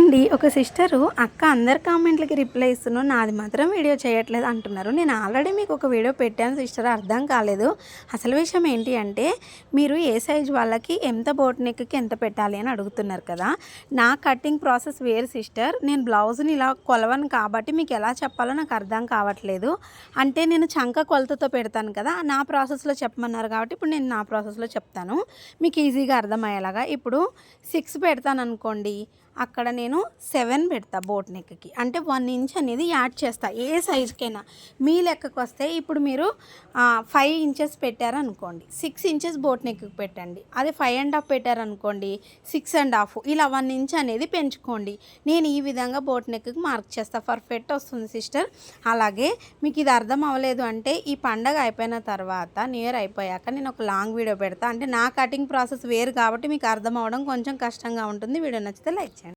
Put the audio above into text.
అండి ఒక సిస్టరు అక్క అందరి కామెంట్లకి రిప్లై ఇస్తున్నాను, నాది మాత్రం వీడియో చేయట్లేదు అంటున్నారు. నేను ఆల్రెడీ మీకు ఒక వీడియో పెట్టాను సిస్టర్, అర్థం కాలేదు. అసలు విషయం ఏంటి అంటే, మీరు ఏ సైజు వాళ్ళకి ఎంత బోట్ నెక్కి ఎంత పెట్టాలి అని అడుగుతున్నారు కదా. నా కటింగ్ ప్రాసెస్ వేరు సిస్టర్. నేను బ్లౌజ్ని ఇలా కొలవను కాబట్టి మీకు ఎలా చెప్పాలో నాకు అర్థం కావట్లేదు. అంటే నేను చంక కొలతతో పెడతాను కదా, నా ప్రాసెస్లో చెప్పమన్నారు కాబట్టి ఇప్పుడు నేను నా ప్రాసెస్లో చెప్తాను మీకు ఈజీగా అర్థమయ్యేలాగా. ఇప్పుడు 6 పెడతాను అనుకోండి, అక్కడ నేను 7 పెడతా బోట్ నెక్కి. అంటే 1 ఇంచ్ అనేది యాడ్ చేస్తా ఏ సైజుకైనా. మీ లెక్కకు వస్తే ఇప్పుడు మీరు 5 ఇంచెస్ పెట్టారనుకోండి, 6 ఇంచెస్ బోట్ నెక్కి పెట్టండి. అదే 5.5 పెట్టారనుకోండి, 6.5 ఇలా 1 ఇంచ్ అనేది పెంచుకోండి. నేను ఈ విధంగా బోట్ నెక్కి మార్క్ చేస్తా, పర్ఫెక్ట్ వస్తుంది సిస్టర్. అలాగే మీకు ఇది అర్థం అవ్వలేదు అంటే ఈ పండగ అయిపోయిన తర్వాత, న్యూ ఇయర్ అయిపోయాక నేను ఒక లాంగ్ వీడియో పెడతా. అంటే నా కటింగ్ ప్రాసెస్ వేరు కాబట్టి మీకు అర్థం అవ్వడం కొంచెం కష్టంగా ఉంటుంది. వీడియో నచ్చితే లైక్ చేయండి.